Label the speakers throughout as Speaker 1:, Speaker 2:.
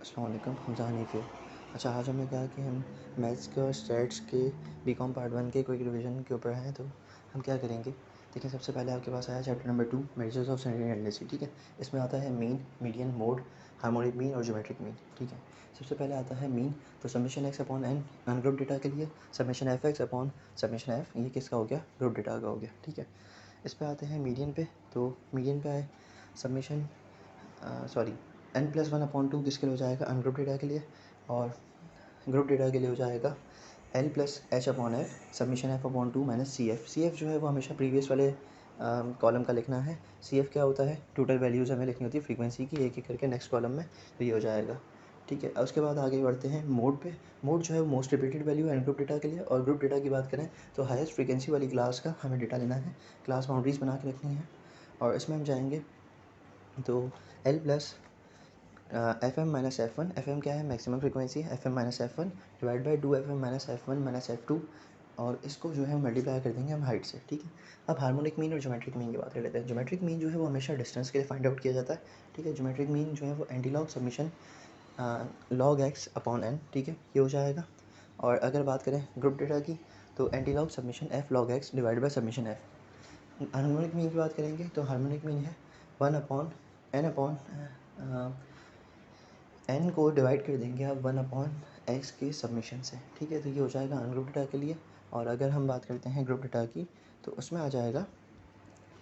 Speaker 1: अस्सलाम वालेकुम, हमज़ा हनीफ़ है। अच्छा, आज हमने कहा कि हम मैथ्स के और स्टैट्स के बीकॉम पार्ट 1 के क्विक रिवीजन के ऊपर हैं, तो हम क्या करेंगे। देखिए, सबसे पहले आपके पास आया chapter number 2 measures of central tendency. ठीक है, इसमें आता है mean, median, mode, harmonic mean और ज्योमेट्रिक मीन। ठीक है, सबसे पहले आता है मीन। तो summation X upon N ungroup data के लिए, summation F X upon summation F, ये किसका हो गया, ग्रुप डेटा का हो गया। ठीक है, इस पर आते हैं मीडियन पे। तो मीडियन पे आए समेशन सॉरी n+1/2 किसके लिए हो जाएगा, अनग्रुप डेटा के लिए, और ग्रुप डेटा के लिए हो जाएगा L+H/F summation F/2 minus C F जो है वो हमेशा प्रीवियस वाले कॉलम का लिखना है। सी एफ क्या होता है, टोटल वैल्यूज़ हमें लिखनी होती है फ्रीक्वेंसी की, एक एक करके नेक्स्ट कॉलम में, तो ये हो जाएगा। ठीक है, उसके बाद आगे बढ़ते हैं मोड पे। मोड जो है वो मोस्ट रिपीटेड वैल्यू है ग्रुप डेटा के लिए, और ग्रुप डेटा की बात करें तो हाईएस्ट फ्रीक्वेंसी वाली क्लास का हमें डेटा लेना है, क्लास बाउंड्रीज बना के रखनी है। और इसमें हम जाएंगे तो L+Fm-F1, एफ एम क्या है, maximum frequency, Fm-F1 divide by 2Fm-F1-F2, और इसको जो है मल्टीप्लाई कर देंगे हम हाइट से। ठीक है, अब हार्मोनिक मीन और ज्योमेट्रिक मीन की बात कर लेते हैं। ज्योमेट्रिक मीन जो है वो हमेशा डिस्टेंस के लिए फाइंड आउट किया जाता है। ठीक है, ज्योमेट्रिक मीन जो है वो anti log summation log X upon N, ठीक है, ये हो जाएगा। और अगर बात करें ग्रुप डेटा की, तो anti log submission F log x divide by submission F. Harmonic mean की बात करेंगे तो हार्मोनिक मीन है 1/n/, एन को डिवाइड कर देंगे आप 1/x के सबमिशन से। ठीक है, तो ये हो जाएगा अनग्रुप डेटा के लिए। और अगर हम बात करते हैं ग्रुप डेटा की, तो उसमें आ जाएगा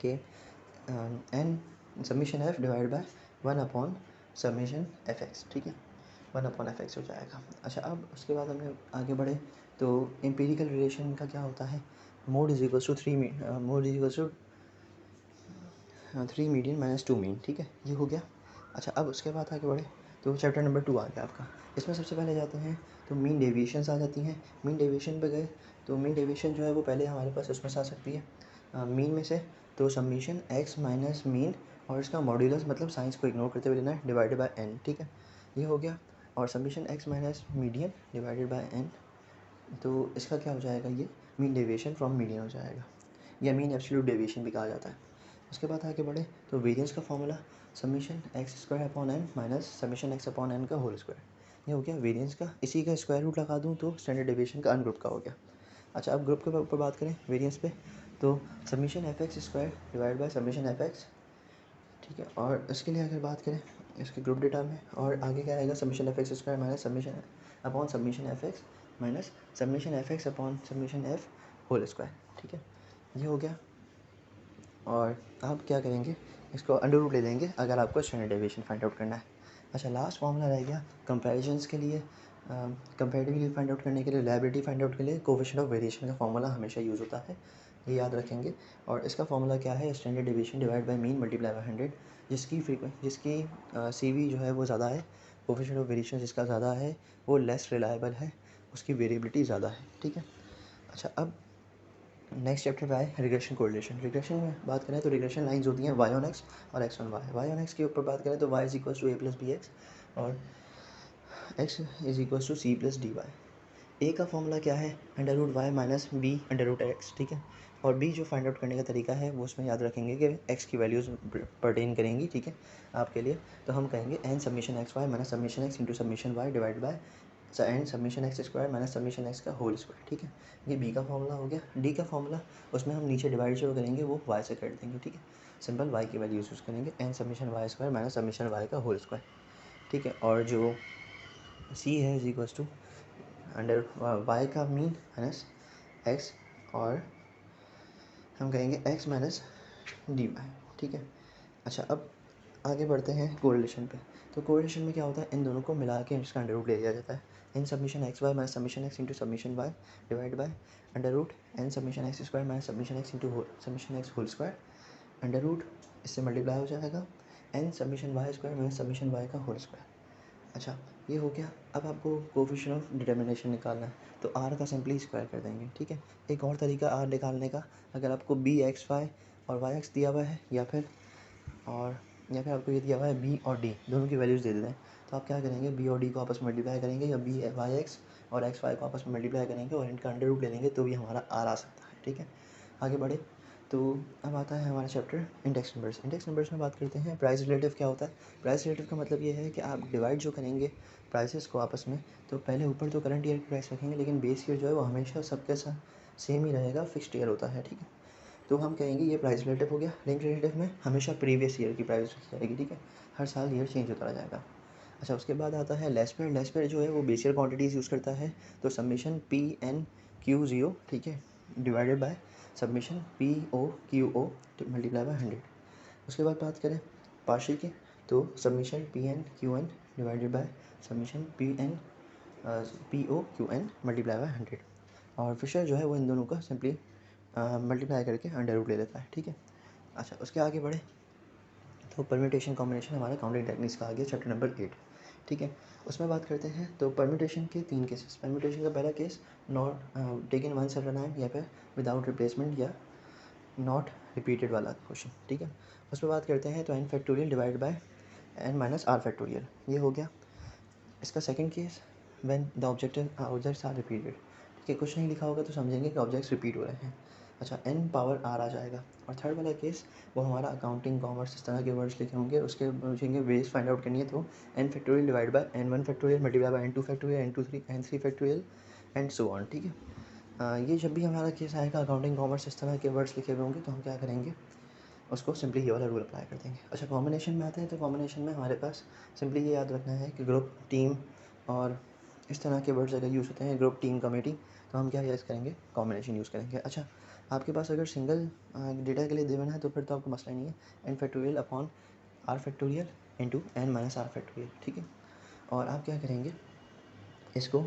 Speaker 1: कि N summation F divide by 1/सबमिशन एफ एक्स। ठीक है, 1/f(x) हो जाएगा। अच्छा, अब उसके बाद हमने आगे बढ़े तो एम्पिरिकल रिलेशन का क्या होता है, mode is equal to 3 median minus 2 mean. ठीक है, ये हो गया। अच्छा, अब उसके बाद आगे बढ़े तो चैप्टर नंबर 2 आ गया आपका। इसमें सबसे पहले जाते हैं तो मीन डेविएशंस आ जाती हैं। मीन डेविएशन पे गए तो मीन डेविएशन जो है वो पहले हमारे पास उसमें से आ सकती है मीन में से, तो समीशन एक्स माइनस मीन और इसका मॉड्यूलस, मतलब साइंस को इग्नोर करते हुए लेना है, डिवाइडेड बाय एन। ठीक है, ये हो गया। और summation X minus median divided by N, तो इसका क्या हो जाएगा, ये मीन डेविएशन फ्रॉम मीडियन हो जाएगा, या मीन एब्सोल्यूट डेविएशन भी कहा जाता है। उसके बाद आगे बढ़े तो वेरिएंस का formula summation X square upon N minus summation X upon N का होल स्क्वायर, ये हो गया वेरिएंस का। इसी का स्क्वायर रूट लगा दूँ तो स्टैंडर्ड डेविएशन का अनग्रुप का हो गया। अच्छा, अब ग्रुप के ऊपर बात करें वेरिएंस पे, तो summation F X square divide by summation F X. ठीक है, और इसके लिए अगर बात करें इसके ग्रुप डेटा में, और आगे क्या आएगा, summation F X square minus summation upon summation F X minus summation F X upon summation F whole square. ठीक है, ये हो गया। और आप क्या करेंगे, इसको अंडर रूट ले लेंगे अगर आपको स्टैंडर्ड डेविएशन फाइंड आउट करना है। अच्छा, लास्ट फॉर्मूला रह गया कंपैरिजंस के लिए, कंपैरेटिवली फाइंड आउट करने के लिए, रिलायबिलिटी फाइंड आउट के लिए कोएफिशिएंट ऑफ वेरिएशन का फॉर्मूला हमेशा यूज़ होता है, ये याद रखेंगे। और इसका फॉर्मूला क्या है, standard deviation divide bye mean multiply by 100। जिसकी सी वी जो है वो ज़्यादा है, कोएफिशिएंट ऑफ वेरिएशन जिसका ज़्यादा है वो लेस रिलायबल है, उसकी वेरिएबिलिटी ज़्यादा है। ठीक है, अच्छा, अब नेक्स्ट चैप्टर पे आए रिग्रेशन कोरिलेशन। रिग्रेशन में बात करें तो रिग्रेशन लाइंस होती हैं वाई ऑन एक्स और X on Y. Y on X के ऊपर बात करें तो Y is equal to A plus B X और X is equal to C plus D Y. A का फॉर्मूला क्या है, under root Y minus B under root X. ठीक है, और बी जो फाइंड आउट करने का तरीका है वो उसमें याद रखेंगे कि एक्स की वैल्यूज़ परटेन करेंगी। ठीक है, आपके लिए तो हम कहेंगे N summation X Y minus summation X into summation Y divide by N summation X square minus summation X का होल स्क्वायर। ठीक है, ये बी का फॉर्मूला हो गया। डी का फॉर्मूला, उसमें हम नीचे डिवाइड जो करेंगे वो वाई से कर देंगे। ठीक है, सिंपल वाई की वैल्यूज यूज़ करेंगे, N summation Y square minus summation Y का होल स्क्वायर। ठीक है, और जो सी है is equals to under Y का मीन माइनस एक्स, और हम कहेंगे एक्स माइनस डी वाई। ठीक है, अच्छा, अब आगे बढ़ते हैं कोरिलेशन पे। तो कोरिलेशन में क्या होता है, इन दोनों को मिला के इसका अंडर रूट ले लिया जाता है, N summation X Y minus summation X into summation Y divide by under root N summation X square minus summation X into summation X whole square under root, इससे मल्टीप्लाई हो जाएगा N summation Y square minus summation Y का whole square. अच्छा, ये हो गया। अब आपको कोफिशिएंट ऑफ डिटर्मिनेशन निकालना है, तो आर का सिंपली स्क्वायर कर देंगे। ठीक है, एक और तरीका आर निकालने का, अगर आपको बी एक्स वाई और वाई एक्स दिया हुआ है, या फिर आपको ये दिया हुआ है बी और डी दोनों की वैल्यूज़ दे देते हैं, तो आप क्या करेंगे, बी और डी को आपस में मल्टीप्लाई करेंगे, या बी वाई एक्स और एक्स वाई को आपस में मल्टीप्लाई करेंगे और इनका अंडर रूट ले लेंगे, तो भी हमारा आर आ सकता है। ठीक है, आगे बढ़े तो अब आता है हमारा chapter index numbers. Index numbers में बात करते हैं प्राइस रिलेटिव क्या होता है। प्राइस रिलेटिव का मतलब ये है कि आप डिवाइड जो करेंगे प्राइसेस को आपस में, तो पहले ऊपर तो करंट ईयर की प्राइस रखेंगे, लेकिन बेस ईयर जो है वो हमेशा सबके साथ सेम ही रहेगा, फिक्स्ड ईयर होता है, ठीक है। तो हम कहेंगे ये प्राइस रिलेटिव हो गया। लिंक रिलेटिव में हमेशा प्रीवियस ईयर की प्राइस रखी जाएगी, ठीक है, हर साल ईयर चेंज होता जाएगा। अच्छा, उसके बाद आता है लेस पेयर। लेस पेयर जो है वो बेस ईयर क्वांटिटीज़ यूज़ करता है, तो सबमिशन PNQ0, ठीक है, divided by submission POQO multiply by 100। उसके बाद बात करें पार्शियल की, तो submission PNQN divided by submission POQN multiply by 100। और फिशर जो है वो इन दोनों का सिंपली मल्टीप्लाई करके अंडर रूट ले लेता है, ठीक है। अच्छा, उसके आगे बढ़े तो परम्यूटेशन कॉम्बिनेशन हमारा काउंटिंग टेक्निक्स का आ गया, चैप्टर नंबर 8, ठीक है। उसमें बात करते हैं तो परम्यूटेशन के 3 केसेस। परम्यूटेशन का पहला case not taken one set time, या फिर विदाउट रिप्लेसमेंट या नॉट रिपीटेड वाला क्वेश्चन, ठीक है। उसमें बात करते हैं तो n factorial divide by n minus r factorial, ये हो गया। इसका second case when the objects are repeated, ठीक है, कुछ नहीं लिखा होगा तो समझेंगे कि ऑब्जेक्ट्स रिपीट हो रहे हैं। अच्छा, n पावर r आ जाएगा। और थर्ड वाला केस वो हमारा अकाउंटिंग कॉमर्स इस तरह के वर्ड्स लिखे होंगे, उसके पूछेंगे वेज फाइंड आउट करनी है, तो n factorial divide bye n1 factorial multiply by n2 factorial n3 factorial and so on, ठीक है। ये जब भी हमारा केस आएगा अकाउंटिंग कॉमर्स इस तरह के वर्ड्स लिखे हुए होंगे, तो हम क्या करेंगे, उसको सिंपली ये वाला रूल अप्लाई कर देंगे। अच्छा, कॉम्बिनेशन में आते हैं तो कॉम्बिनेशन में हमारे पास सिंपली ये याद रखना है कि ग्रुप, टीम और इस तरह के वर्ड्स अगर यूज़ होते हैं, ग्रुप, टीम, कमेटी, तो हम क्या यूज़ करेंगे, कॉम्बिनेशन यूज़ करेंगे। अच्छा, आपके पास अगर सिंगल डेटा के लिए देना है तो फिर तो आपको मसला नहीं है, N factorial upon R factorial into N minus R factorial, ठीक है। और आप क्या करेंगे इसको,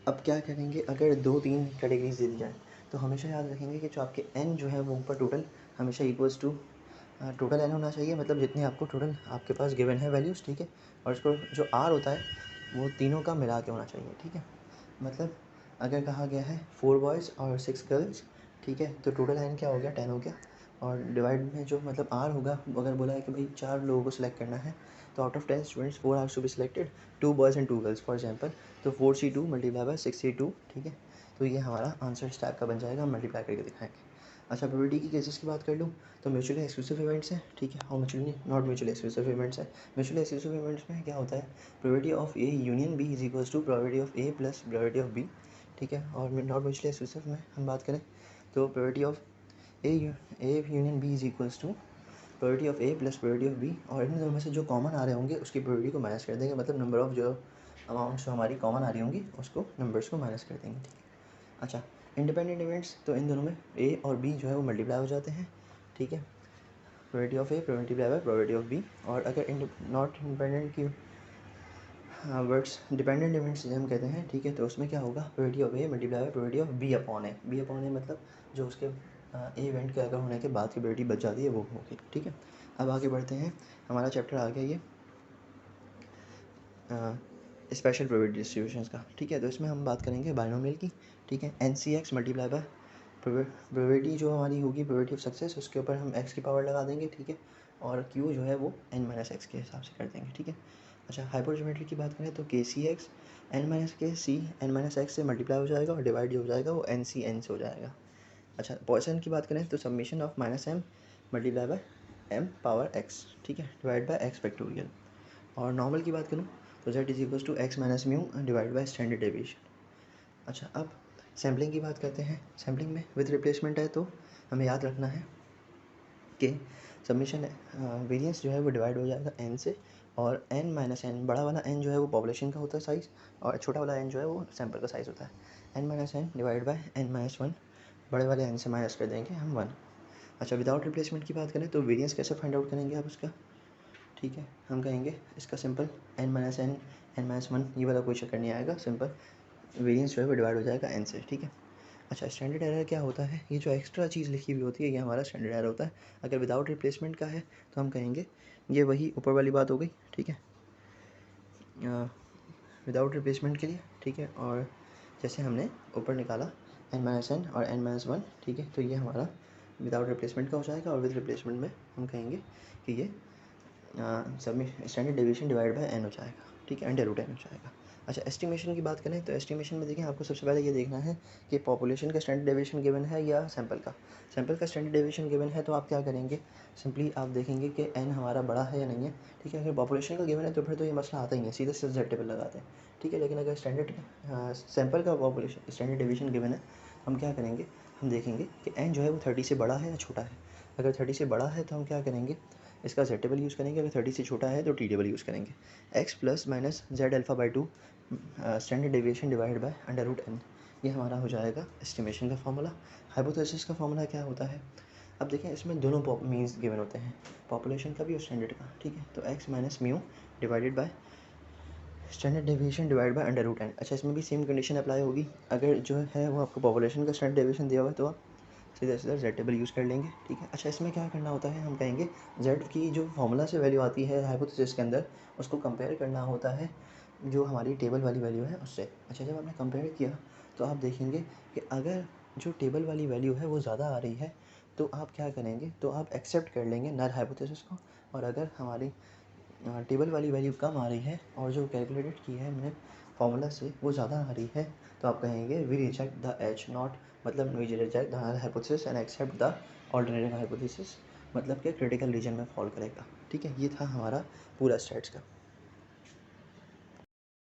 Speaker 1: अब क्या करेंगे, अगर 2-3 कैटेगरीज दे दी जाए तो हमेशा याद रखेंगे कि जो आपके n जो है वो ऊपर टोटल हमेशा इक्वल्स टू टोटल n होना चाहिए, मतलब जितने आपको टोटल आपके पास गिवन है वैल्यूज़, ठीक है। और इसको जो r होता है वो तीनों का मिला के होना चाहिए, ठीक है। मतलब अगर कहा गया है 4 बॉयज़ और 6 गर्ल्स, ठीक है, तो टोटल n क्या हो गया, 10 हो गया। और डिवाइड में जो मतलब r होगा, अगर बोला है कि भाई 4 लोगों को सिलेक्ट करना है, तो out of 10 students 4 are to be selected, 2 boys and 2 girls for example, तो 4C2 मल्टीप्लाई बाय 6C2, ठीक है। तो ये हमारा आंसर इस टाइप का बन जाएगा, हम मल्टीप्लाई करके दिखाएंगे। अच्छा, प्रोबेबिलिटी की केसेस की बात कर लूँ तो म्यूचुअली एक्सक्लूसिव इवेंट्स हैं, ठीक है, और mutually not mutually exclusive events है। म्यूचुअली एक्सक्लूसिव इवेंट्स में क्या होता है, probability of A union B is equals to probability of A plus probability of B, ठीक है। और नॉट म्यूचुअली एक्सक्लूसिव में हम बात करें तो probability of A union B is equals to probability of A plus probability of B, और इन दोनों में से जो कॉमन आ रहे होंगे उसकी प्रोबेबिलिटी को माइनस कर देंगे, मतलब नंबर ऑफ जो अमाउंट्स जो हमारी कॉमन आ रही होंगी उसको नंबर्स को माइनस कर देंगे, ठीक है। अच्छा, इंडिपेंडेंट इवेंट्स, तो इन दोनों में ए और बी जो है वो मल्टीप्लाई हो जाते हैं, ठीक है, probability of A probability by probability of B. और अगर नॉट इंडिपेंडेंट की वर्ड्स डिपेंडेंट इवेंट्स जिसे हम कहते हैं, ठीक है, तो उसमें क्या होगा, probability of A multiply by probability of B upon A. B upon A मतलब जो उसके ए इवेंट के अगर होने के बाद की प्रोबेबिलिटी बच जाती है वो होगी, ठीक है। अब आगे बढ़ते हैं, हमारा चैप्टर आ गया ये स्पेशल प्रोबेबिलिटी डिस्ट्रीब्यूशंस का, ठीक है। तो इसमें हम बात करेंगे बाइनोमियल की, ठीक है, NCX मल्टीप्लाई बाय प्रोबेबिलिटी जो हमारी होगी प्रोबेबिलिटी ऑफ सक्सेस, उसके ऊपर हम x की पावर लगा देंगे, ठीक है। और q जो है वो n माइनस एक्स के हिसाब से कर देंगे, ठीक है। अच्छा, हाइपरज्योमेट्री की बात करें तो KCX n माइनस के c n माइनस एक्स से मल्टीप्लाई हो जाएगा, और डिवाइड जो हो जाएगा वो NCN से हो जाएगा। अच्छा, पॉइसन की बात करें तो summation of minus m multiply by m power x, ठीक है, डिवाइड बाय x फैक्टोरियल। और नॉर्मल की बात करूँ तो z is equals to x minus mu divide by standard deviation. अच्छा, अब सैम्पलिंग की बात करते हैं। सैम्पलिंग में विद रिप्लेसमेंट है तो हमें याद रखना है कि सबमिशन वेरिएंस जो है वो डिवाइड हो जाएगा n से, और n माइनस n, बड़ा वाला n जो है वो पॉपुलेशन का होता है साइज़, और छोटा वाला n जो है वो सैम्पल का साइज़ होता है। n minus n divide by n minus 1, बड़े वाले n से माइनस कर देंगे हम 1। अच्छा, विदाउट रिप्लेसमेंट की बात करें तो वेरिएंस कैसे फाइंड आउट करेंगे आप उसका, ठीक है, हम कहेंगे इसका simple n minus n n minus 1, ये वाला कोई चक्कर नहीं आएगा, सिंपल वेरिएंस जो है वो डिवाइड हो जाएगा n से, ठीक है। अच्छा, स्टैंडर्ड एरर क्या होता है, ये जो एक्स्ट्रा चीज़ लिखी हुई होती है ये हमारा स्टैंडर्ड एरर होता है। अगर विदाउट रिप्लेसमेंट का है तो हम कहेंगे ये वही ऊपर वाली बात हो गई, ठीक है, विदाउट रिप्लेसमेंट के लिए, ठीक है। और जैसे हमने ऊपर निकाला n माइनस n और n माइनस 1, ठीक है, तो ये हमारा विदाउट रिप्लेसमेंट का हो जाएगा, और विद रिप्लेसमेंट में हम कहेंगे कि ये सब standard deviation divide by n हो जाएगा, ठीक है, अंडर रूट n हो जाएगा। अच्छा, एस्टिमेशन की बात करें तो एस्टिमेशन में देखिए आपको सबसे पहले ये देखना है कि पॉपुलेशन का स्टैंडर्ड डेविएशन गिवन है या सैंपल का। सैंपल का स्टैंडर्ड डेविएशन गिवन है तो आप क्या करेंगे, सिंपली आप देखेंगे कि एन हमारा बड़ा है या नहीं है, ठीक है। अगर पॉपुलेशन का गिवन है तो फिर तो ये मसला आता ही नहीं है, सीधे सीधे z टेबल लगाते हैं, ठीक है। लेकिन अगर सैंपल का पॉपुलेशन स्टैंडर्ड डेविएशन गिवन है, हम क्या करेंगे, हम देखेंगे कि एन जो है वो 30 से बड़ा है या छोटा है। अगर 30 से बड़ा है तो हम क्या करेंगे, इसका z टेबल यूज़ करेंगे। अगर 30 से छोटा है तो t टेबल यूज़ करेंगे। x plus minus Z alpha by 2 standard deviation divide by under root N, ये हमारा हो जाएगा एस्टिमेशन का फॉर्मूला। हाइपोथेसिस का फॉर्मूला क्या होता है, अब देखें इसमें दोनों मीन्स गिवन होते हैं, पॉपुलेशन का भी और स्टैंडर्ड का, ठीक है। तो x minus mu divided by standard deviation divide by under root N. अच्छा, इसमें भी सेम कंडीशन अप्लाई होगी। अगर जो है वो आपको पॉपुलेशन का स्टैंडर्ड डेविएशन दिया हुआ है तो आप सीधा सीधा z टेबल यूज़ कर लेंगे, ठीक है। अच्छा, इसमें क्या करना होता है, हम कहेंगे z की जो फॉर्मूला से वैल्यू आती है हाइपोथेसिस के अंदर, उसको कंपेयर करना होता है जो हमारी टेबल वाली वैल्यू है उससे। अच्छा, जब आपने कंपेयर किया तो आप देखेंगे कि अगर जो टेबल वाली वैल्यू है वो ज़्यादा आ रही है तो आप क्या करेंगे, तो आप एक्सेप्ट कर लेंगे नल हाइपोथेसिस को। और अगर हमारी टेबल वाली वैल्यू कम आ रही है और जो कैलकुलेटेड की है हमने फार्मूला से वो ज़्यादा आ रही है, तो आप कहेंगे we reject the H naught, मतलब we reject the null hypothesis and accept the alternative hypothesis, मतलब कि क्रिटिकल रीजन में फॉल करेगा, ठीक है। ये था हमारा पूरा स्टेट्स का।